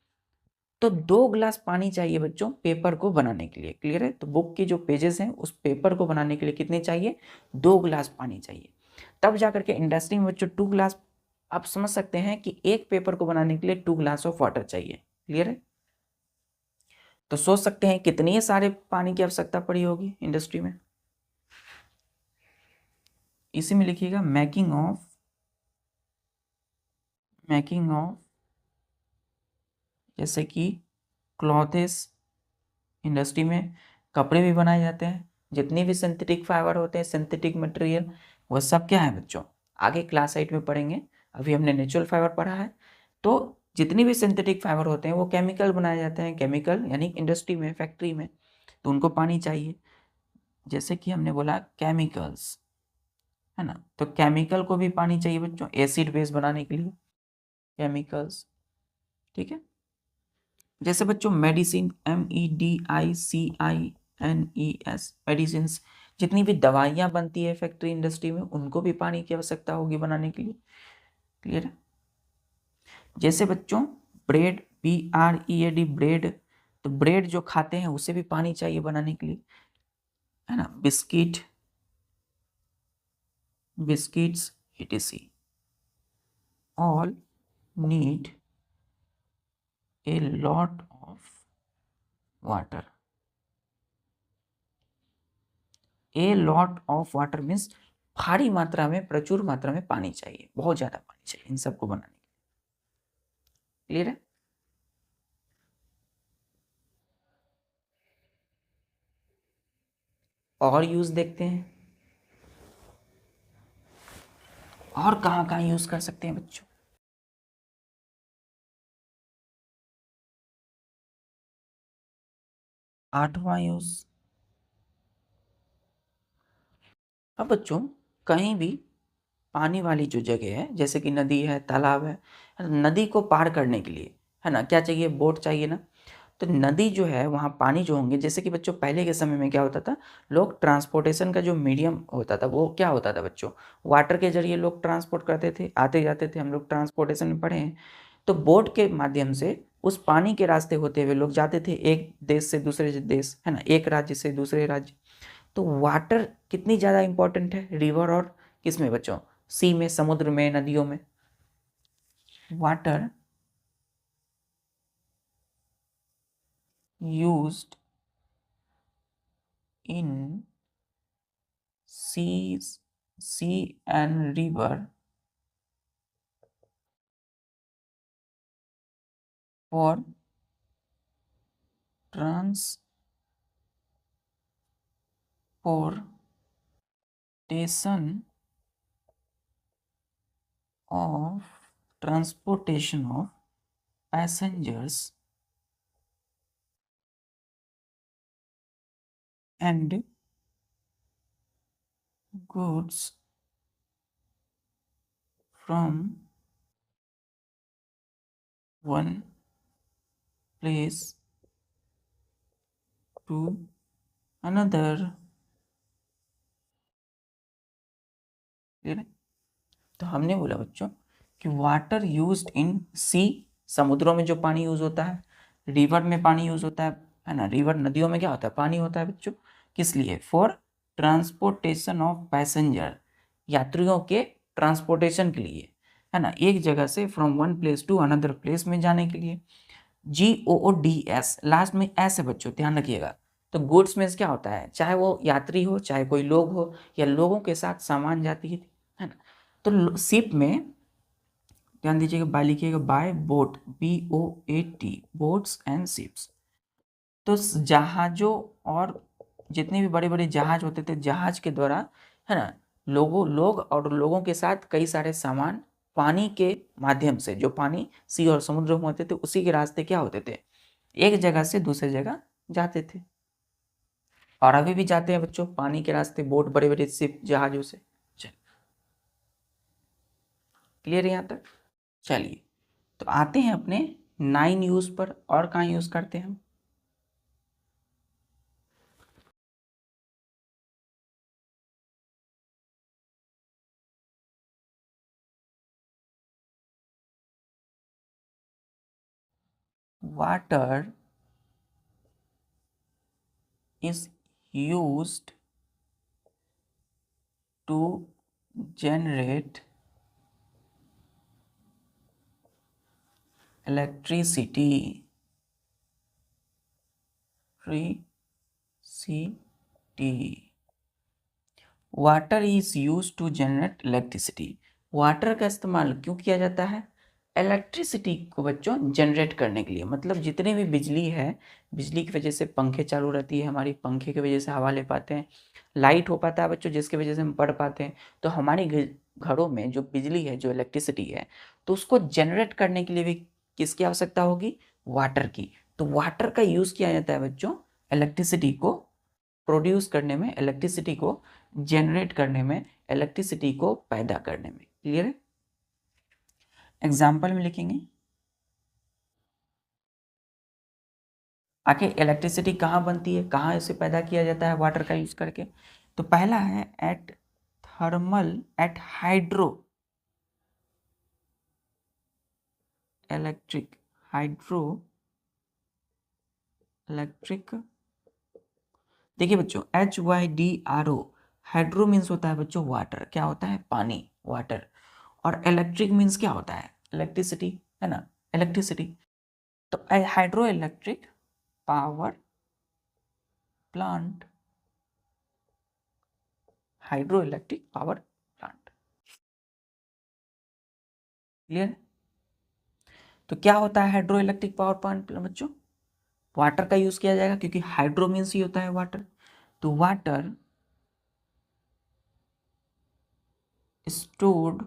तो 2 ग्लास पानी चाहिए बच्चों पेपर को बनाने के लिए। क्लियर है। तो बुक के जो पेजेस हैं उस पेपर को बनाने के लिए कितने चाहिए, 2 ग्लास पानी चाहिए। तब जाकर के इंडस्ट्री में बच्चों 2 ग्लास, आप समझ सकते हैं कि एक पेपर को बनाने के लिए 2 ग्लास ऑफ वाटर चाहिए। क्लियर है। तो सोच सकते हैं कितनी सारे पानी की आवश्यकता पड़ी होगी इंडस्ट्री में। इसी में लिखिएगा मेकिंग ऑफ जैसे कि क्लॉथेस इंडस्ट्री में कपड़े भी बनाए जाते हैं, जितनी भी सिंथेटिक फाइबर होते हैं, सिंथेटिक मटेरियल, वह सब क्या है बच्चों, आगे क्लास 8 में पढ़ेंगे। अभी हमने नेचुरल फाइबर पढ़ा है। तो जितनी भी सिंथेटिक फाइबर होते हैं वो केमिकल बनाए जाते हैं, केमिकल यानी इंडस्ट्री में, फैक्ट्री में, तो उनको पानी चाहिए। जैसे कि हमने बोला केमिकल्स, है ना, तो केमिकल को भी पानी चाहिए बच्चों, एसिड बेस बनाने के लिए, केमिकल्स। ठीक है। जैसे बच्चों मेडिसिन, MEDICINES, मेडिसिन, जितनी भी दवाइयाँ बनती है फैक्ट्री इंडस्ट्री में, उनको भी पानी की आवश्यकता होगी बनाने के लिए। क्लियर है। जैसे बच्चों ब्रेड, BREAD, ब्रेड, तो ब्रेड जो खाते हैं उसे भी पानी चाहिए बनाने के लिए, है ना। Biscuits etc all need a lot of water. A lot of water means भारी मात्रा में, प्रचुर मात्रा में पानी चाहिए, बहुत ज्यादा पानी चाहिए इन सबको बनाने के लिए। क्लियर है। और यूज देखते हैं, और कहाँ कहाँ यूज कर सकते हैं बच्चों। आठवां यूज, अब बच्चों कहीं भी पानी वाली जो जगह है, जैसे कि नदी है, तालाब है, नदी को पार करने के लिए, है ना, क्या चाहिए, बोट चाहिए ना। तो नदी जो है वहाँ पानी जो होंगे, जैसे कि बच्चों पहले के समय में क्या होता था, लोग ट्रांसपोर्टेशन का जो मीडियम होता था वो क्या होता था बच्चों, वाटर के जरिए लोग ट्रांसपोर्ट करते थे, आते जाते थे, हम लोग ट्रांसपोर्टेशन में पढ़े हैं। तो बोट के माध्यम से उस पानी के रास्ते होते हुए लोग जाते थे, एक देश से दूसरे देश, है ना, एक राज्य से दूसरे राज्य। तो वाटर कितनी ज़्यादा इंपॉर्टेंट है रिवर और किस में बच्चों, सी में, समुद्र में, नदियों में। Water used in seas, sea and river for transportation of transportation of passengers and goods from one place to another. ठीक है। तो हमने बोला बच्चों कि वाटर यूज्ड इन सी, समुद्रों में जो पानी यूज होता है, रिवर में पानी यूज होता है ना, रिवर नदियों में क्या होता है, पानी होता है बच्चों, किस लिए, फॉर ट्रांसपोर्टेशन ऑफ पैसेंजर, यात्रियों के ट्रांसपोर्टेशन के लिए, है ना, एक जगह से from one place to another place में जाने के लिए। GOODS, लास्ट में एस है बच्चों, ध्यान रखिएगा। तो गुड्स में क्या होता है, चाहे वो यात्री हो, चाहे कोई लोग हो, या लोगों के साथ सामान जाती है ना। तो शिप में ध्यान दीजिएगा, बाय लिखिएगा, bye boat, BOAT, boats and ships. तो जहाजों और जितने भी बड़े बड़े जहाज होते थे, जहाज के द्वारा, है ना, लोग और लोगों के साथ कई सारे सामान पानी के माध्यम से, जो पानी सी और समुद्र में होते थे, उसी के रास्ते क्या होते थे, एक जगह से दूसरे जगह जाते थे। और अभी भी जाते हैं बच्चों पानी के रास्ते, बोट, बड़े बड़े शिप, जहाजों से। क्लियर है यहाँ तक। चलिए, तो आते हैं अपने 9 यूज पर, और कहाँ यूज करते हैं हम। Water is used to generate electricity. Water is use to generate electricity. Water का इस्तेमाल क्यों किया जाता है? इलेक्ट्रिसिटी को बच्चों जनरेट करने के लिए। मतलब जितने भी बिजली है, बिजली की वजह से पंखे चालू रहती है हमारी, पंखे की वजह से हवा ले पाते हैं, लाइट हो पाता है बच्चों जिसकी वजह से हम पढ़ पाते हैं। तो हमारे घरों में जो बिजली है, जो इलेक्ट्रिसिटी है, तो उसको जनरेट करने के लिए भी किसकी आवश्यकता होगी? वाटर की। तो वाटर का यूज़ किया जाता है बच्चों इलेक्ट्रिसिटी को प्रोड्यूस करने में, इलेक्ट्रिसिटी को जनरेट करने में, इलेक्ट्रिसिटी को पैदा करने में। क्लियर है? एग्जाम्पल में लिखेंगे। आखिर इलेक्ट्रिसिटी कहाँ बनती है, कहाँ इसे पैदा किया जाता है वाटर का यूज करके? तो पहला है at thermal, at hydro electric, hydro electric. देखिए बच्चों, HYDRO, हाइड्रो मीन्स होता है बच्चों वाटर। क्या होता है? पानी, वाटर। और इलेक्ट्रिक मीन्स क्या होता है? इलेक्ट्रिसिटी, है ना, इलेक्ट्रिसिटी। तो hydro electric power plant, hydro electric power plant. Clear? तो क्या होता है हाइड्रो इलेक्ट्रिक पावर प्लांट बच्चों? वाटर का यूज किया जाएगा क्योंकि हाइड्रो मीन्स ही होता है वाटर। तो water stored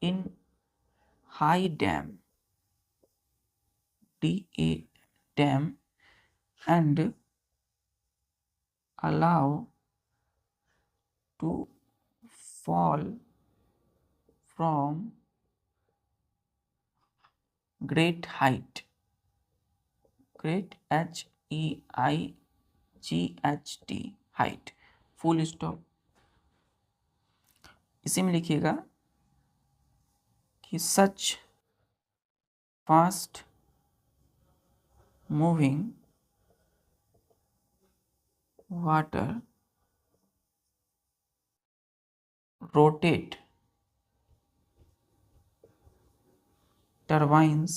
in high dam, DA dam, and allow to fall from great height, great HEIGHT, height, full stop। इसी में लिखिएगा कि such fast moving water rotate turbines,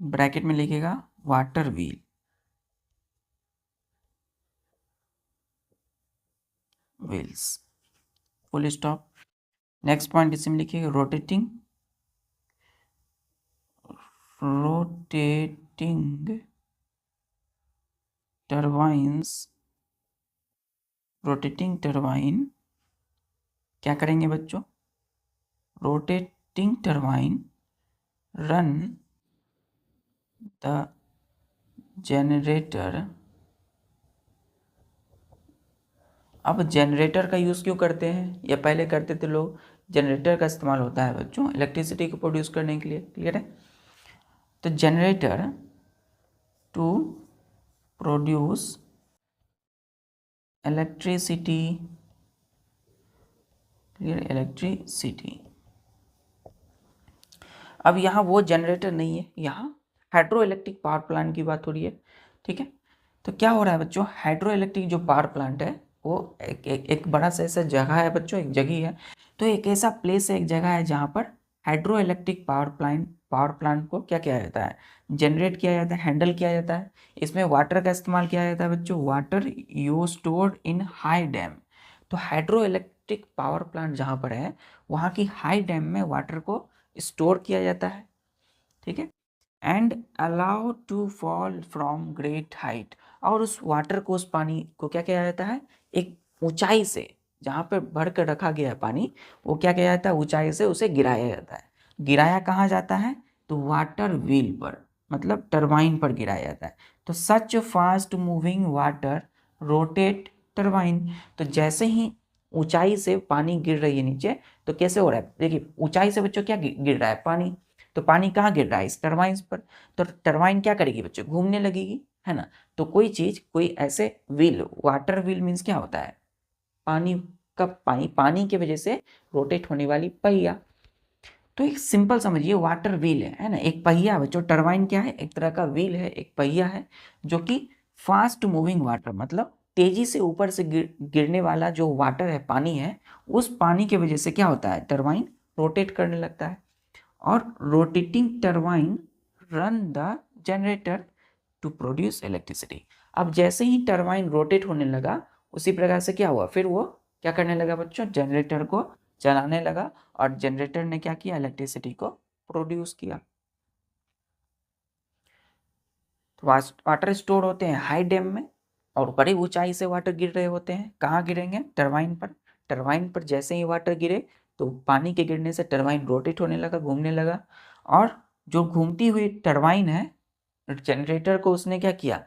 bracket में लिखिएगा water wheel, wheels, full stop. Next point इसमें लिखिएगा rotating, rotating turbines, rotating turbine क्या करेंगे बच्चों? Rotating turbine run the generator. अब जनरेटर का यूज़ क्यों करते हैं? या पहले करते थे लोग। जनरेटर का इस्तेमाल होता है बच्चों इलेक्ट्रिसिटी को प्रोड्यूस करने के लिए। क्लियर है? तो generator to produce electricity, clear, electricity. अब यहाँ वो जनरेटर नहीं है, यहाँ हाइड्रो इलेक्ट्रिक पावर प्लांट की बात हो रही है। ठीक है? तो क्या हो रहा है बच्चों, हाइड्रो इलेक्ट्रिक जो पावर प्लांट है वो एक बड़ा सा ऐसा जगह है बच्चों, एक जगह है। तो एक ऐसा प्लेस है, एक जगह है जहाँ पर हाइड्रो इलेक्ट्रिक पावर प्लांट को क्या किया जाता है? जनरेट किया जाता है, हैंडल किया जाता है। इसमें वाटर का इस्तेमाल किया जाता है बच्चों, water you stored in high dam. तो हाइड्रो इलेक्ट्रिक पावर प्लांट जहाँ पर है वहाँ की हाई डैम में वाटर को स्टोर किया जाता है। ठीक है? And allow to fall from great height. और उस वाटर को, उस पानी को क्या किया जाता है? एक ऊंचाई से, जहाँ पर भर कर रखा गया है पानी, वो क्या किया जाता है? ऊंचाई से उसे गिराया जाता है। गिराया कहाँ जाता है? तो वाटर व्हील पर, मतलब टरबाइन पर गिराया जाता है। तो such fast moving water rotate turbine. तो जैसे ही ऊंचाई से पानी गिर रही है नीचे, तो कैसे हो रहा है? देखिए ऊंचाई से बच्चों क्या गिर रहा है? पानी। तो पानी कहाँ गिर रहा है? इस टरबाइन पर। तो टरबाइन क्या करेगी बच्चों? घूमने लगेगी, है ना। तो कोई चीज, कोई ऐसे व्हील, वाटर व्हील मीन्स क्या होता है? पानी का, पानी की वजह से रोटेट होने वाली पहिया। तो एक सिंपल समझिए, वाटर व्हील है ना, एक पहिया बच्चों। टरबाइन क्या है? एक तरह का व्हील है, एक पहिया है, जो कि फास्ट मूविंग वाटर, मतलब तेजी से ऊपर से गिरने वाला जो वाटर है, पानी है, उस पानी की वजह से क्या होता है? टरबाइन रोटेट करने लगता है। और rotating turbine run the generator to produce electricity. अब जैसे ही टरबाइन रोटेट होने लगा उसी प्रकार से क्या हुआ, फिर वो क्या करने लगा बच्चों, जनरेटर को चलाने लगा और जनरेटर ने क्या किया, इलेक्ट्रिसिटी को प्रोड्यूस किया। तो वाटर स्टोर होते हैं हाई डैम में और बड़ी ऊंचाई से वाटर गिर रहे होते हैं। कहाँ गिरेंगे, टरबाइन पर। टरबाइन पर जैसे ही वाटर गिरे तो पानी के गिरने से टरबाइन रोटेट होने लगा, घूमने लगा, और जो घूमती हुई टरबाइन है जनरेटर को उसने क्या किया,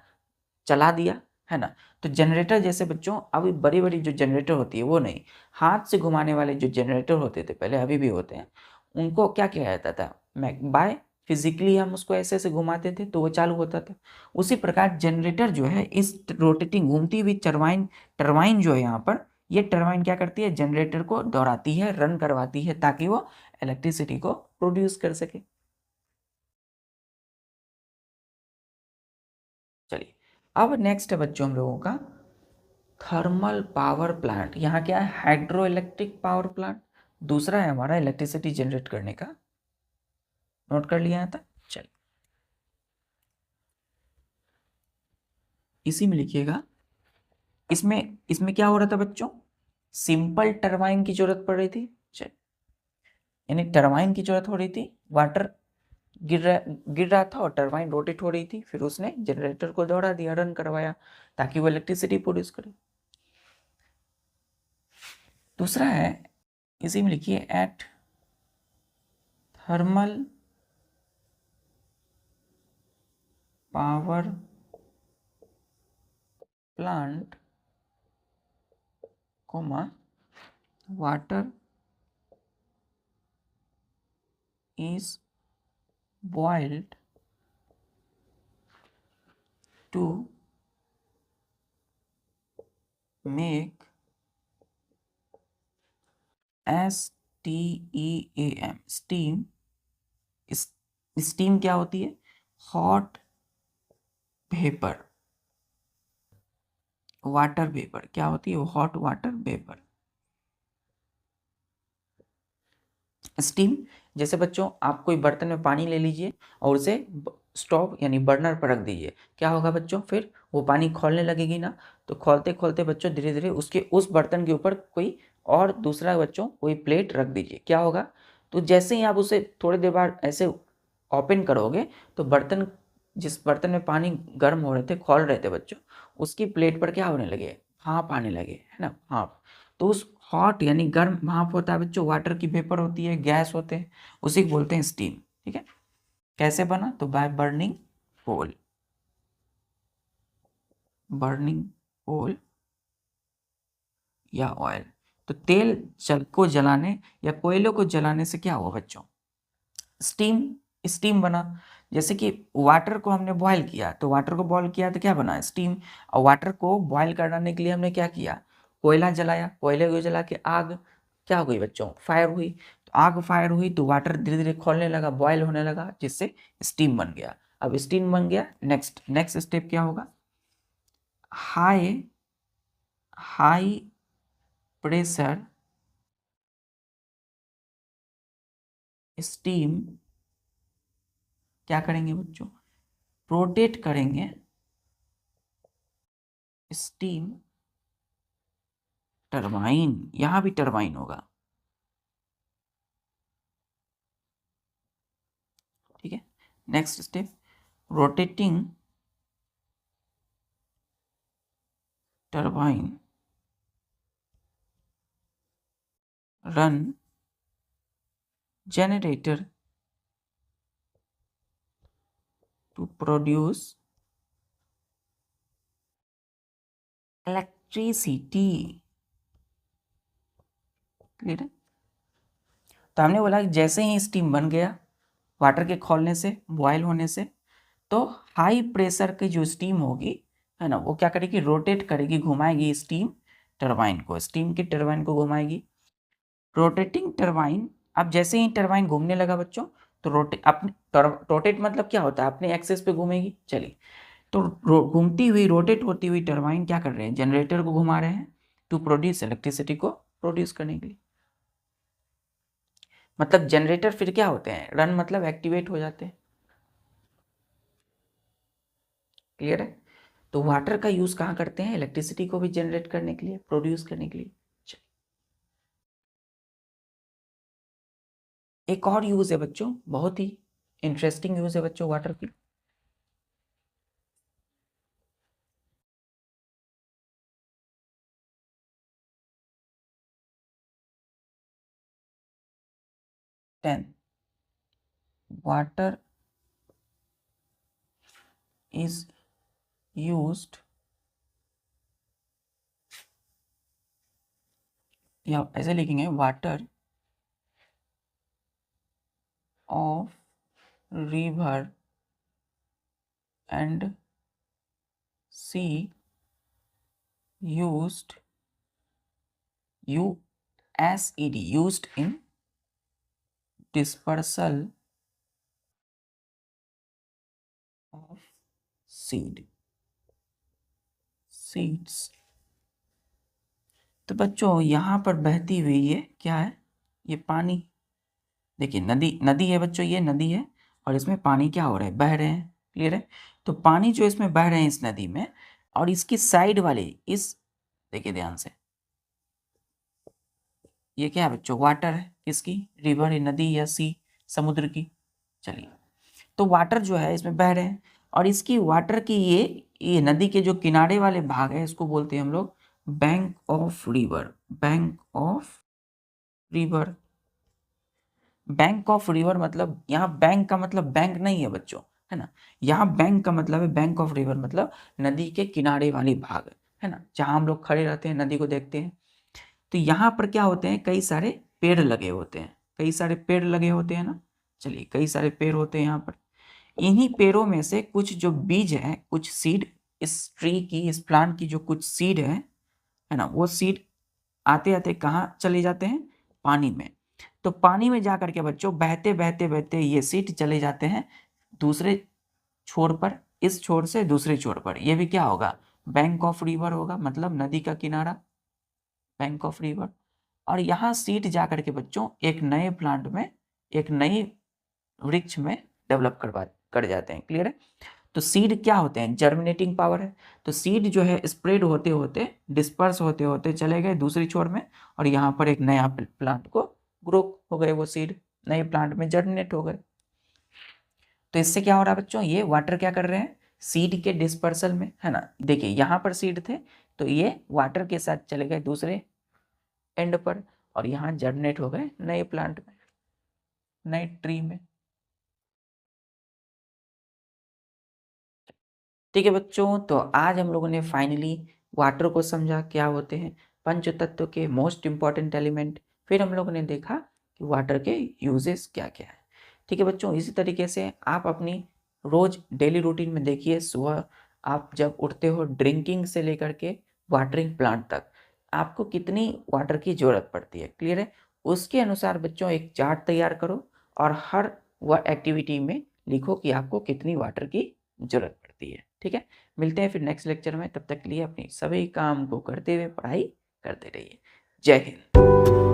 चला दिया, है ना। तो जनरेटर जैसे बच्चों अभी बड़ी बड़ी जो जनरेटर होती है वो नहीं, हाथ से घुमाने वाले जो जनरेटर होते थे पहले, अभी भी होते हैं, उनको क्या किया जाता था, बाय फिजिकली हम उसको ऐसे ऐसे घुमाते थे तो वो चालू होता था। उसी प्रकार जनरेटर जो है इस रोटेटिंग घूमती हुई टरबाइन टरबाइन जो है यहाँ पर, ये टरबाइन क्या करती है, जनरेटर को दौड़ाती है, रन करवाती है ताकि वो इलेक्ट्रिसिटी को प्रोड्यूस कर सके। चलिए अब नेक्स्ट है बच्चों हम लोगों का थर्मल पावर प्लांट। यहाँ क्या है, हाइड्रो इलेक्ट्रिक पावर प्लांट। दूसरा है हमारा इलेक्ट्रिसिटी जनरेट करने का। नोट कर लिया था, चलिए इसी में लिखिएगा। इसमें इसमें क्या हो रहा था बच्चों, सिंपल टरबाइन की जरूरत पड़ रही थी। चलिए यानी टरबाइन की जरूरत हो रही थी, वाटर गिर रहा था और टरबाइन रोटेट हो रही थी, फिर उसने जनरेटर को दौड़ा दिया, रन करवाया ताकि वो इलेक्ट्रिसिटी प्रोड्यूस करे। दूसरा है, इसी में लिखिए at thermal power plant comma water is boiled to make STEAM steam। Steam क्या होती है, हॉट वेपर, वाटर वेपर क्या होती है, हॉट वाटर वेपर। स्टीम जैसे बच्चों आप कोई बर्तन में पानी ले लीजिए और उसे स्टोव यानी बर्नर पर रख दीजिए, क्या होगा बच्चों, फिर वो पानी खौलने लगेगी ना। तो खोलते खोलते बच्चों धीरे धीरे उसके उस बर्तन के ऊपर कोई और दूसरा बच्चों कोई प्लेट रख दीजिए, क्या होगा, तो जैसे ही आप उसे थोड़ी देर बाद ऐसे ओपन करोगे तो बर्तन, जिस बर्तन में पानी गर्म हो रहे थे, खौल रहे थे बच्चों, उसकी प्लेट पर क्या होने लगे, भाप आने लगे, है ना, भाप। तो उस हॉट यानी गर्म भाप होता है बच्चों, वाटर की वेपर होती है, गैस होते हैं, उसी को बोलते हैं स्टीम। ठीक है, कैसे बना, तो by burning coal, burning coal या ऑयल। तो तेल को जलाने या कोयले को जलाने से क्या हुआ बच्चों, स्टीम, स्टीम बना। जैसे कि वाटर को हमने बॉयल किया, तो वाटर को बॉयल किया तो क्या बना, स्टीम। और वाटर को बॉयल कराने के लिए हमने क्या किया, कोयला जलाया, कोयले को जला के आग क्या हो गई बच्चों, फायर हुई। तो आग फायर हुई तो वाटर धीरे धीरे खोलने लगा, बॉयल होने लगा, जिससे स्टीम बन गया। अब स्टीम बन गया, नेक्स्ट नेक्स्ट स्टेप क्या होगा, हाई हाई प्रेशर स्टीम क्या करेंगे बच्चों, रोटेट करेंगे स्टीम टरबाइन, यहां भी टरबाइन होगा। ठीक है, next step, rotating turbine run generator to produce electricity. Clear है। तो हमने बोला कि जैसे ही स्टीम बन गया वाटर के खोलने से, बॉयल होने से, तो हाई प्रेशर की जो स्टीम होगी, है ना, वो क्या करेगी, रोटेट करेगी, घुमाएगी स्टीम टरबाइन को, स्टीम की टरबाइन को घुमाएगी। रोटेटिंग टरबाइन, अब जैसे ही टरबाइन घूमने लगा बच्चों, तो रोटेट मतलब क्या होता है, अपने एक्सेस पे घूमेगी। चलिए, तो घूमती हुई रोटेट होती हुई टरबाइन क्या कर रहे हैं, जनरेटर को घुमा रहे हैं टू प्रोड्यूस इलेक्ट्रिसिटी को प्रोड्यूस करने के लिए। मतलब जनरेटर फिर क्या होते हैं, रन मतलब एक्टिवेट हो जाते हैं। क्लियर है। तो वाटर का यूज कहाँ करते हैं? इलेक्ट्रिसिटी को भी जनरेट करने के लिए, प्रोड्यूस करने के लिए। एक और यूज है बच्चों, बहुत ही इंटरेस्टिंग यूज है बच्चों वाटर की। वाटर इज यूज्ड, या ऐसे लिखेंगे, water of river and sea used, USED, used in dispersal of seeds। तो बच्चों यहाँ पर बहती हुई ये क्या है? ये पानी। देखिए नदी है बच्चों, ये नदी है और इसमें पानी क्या हो रहा है? बह रहे हैं। क्लियर है। तो पानी जो इसमें बह रहे हैं इस नदी में, और इसकी साइड वाले इस, देखिए ध्यान से, ये क्या है बच्चों? वाटर है। किसकी? रिवर, नदी या सी, समुद्र की। चलिए, तो वाटर जो है इसमें बह रहे हैं और इसकी वाटर की ये नदी के जो किनारे वाले भाग है इसको बोलते हैं हम लोग bank of river. Bank of river. Bank of river मतलब यहाँ बैंक का मतलब बैंक नहीं है बच्चों, है ना। यहाँ बैंक का मतलब है, बैंक ऑफ रिवर मतलब नदी के किनारे वाली भाग, है ना, जहाँ हम लोग खड़े रहते हैं, नदी को देखते हैं। तो यहाँ पर क्या होते हैं? कई सारे पेड़ लगे होते हैं, कई सारे पेड़ लगे होते हैं ना। चलिए, कई सारे पेड़ होते हैं यहाँ पर। इन्हीं पेड़ों में से कुछ जो बीज है, कुछ सीड, इस ट्री की, इस प्लांट की जो कुछ सीड है ना, वो सीड आते आते कहाँ चले जाते हैं? पानी में। तो पानी में जा करके बच्चों बहते बहते बहते ये सीड चले जाते हैं दूसरे छोर पर, इस छोर से दूसरे छोर पर। ये भी क्या होगा? बैंक ऑफ रिवर होगा, मतलब नदी का किनारा, बैंक ऑफ रिवर। और यहाँ सीड जा करके बच्चों एक नए प्लांट में, एक नई वृक्ष में डेवलप कर जाते हैं। क्लियर है। तो सीड क्या होते हैं? जर्मिनेटिंग पावर है। तो सीड जो है स्प्रेड होते होते, डिस्पर्स होते होते चले गए दूसरी छोर में, और यहाँ पर एक नया प्लांट को ग्रो हो गए, वो सीड नए प्लांट में जर्मिनेट हो गए। तो इससे क्या हो रहा है बच्चों? ये वाटर क्या कर रहे हैं? सीड के डिस्पर्सल में, है ना। देखिए यहाँ पर सीड थे तो ये वाटर के साथ चले गए दूसरे एंड पर, और यहाँ जर्मिनेट हो गए नए प्लांट में, नए ट्री में। ठीक है बच्चों, तो आज हम लोगों ने फाइनली वाटर को समझा, क्या होते हैं पंच तत्व के मोस्ट इंपॉर्टेंट एलिमेंट। फिर हम लोगों ने देखा कि वाटर के यूजेस क्या क्या है। ठीक है बच्चों, इसी तरीके से आप अपनी रोज डेली रूटीन में देखिए, सुबह आप जब उठते हो, ड्रिंकिंग से लेकर के वाटरिंग प्लांट तक आपको कितनी वाटर की जरूरत पड़ती है। क्लियर है। उसके अनुसार बच्चों एक चार्ट तैयार करो और हर वह एक्टिविटी में लिखो कि आपको कितनी वाटर की जरूरत पड़ती है। ठीक है, मिलते हैं फिर नेक्स्ट लेक्चर में। तब तक के लिए अपनी सभी काम को करते हुए पढ़ाई करते रहिए। जय हिंद।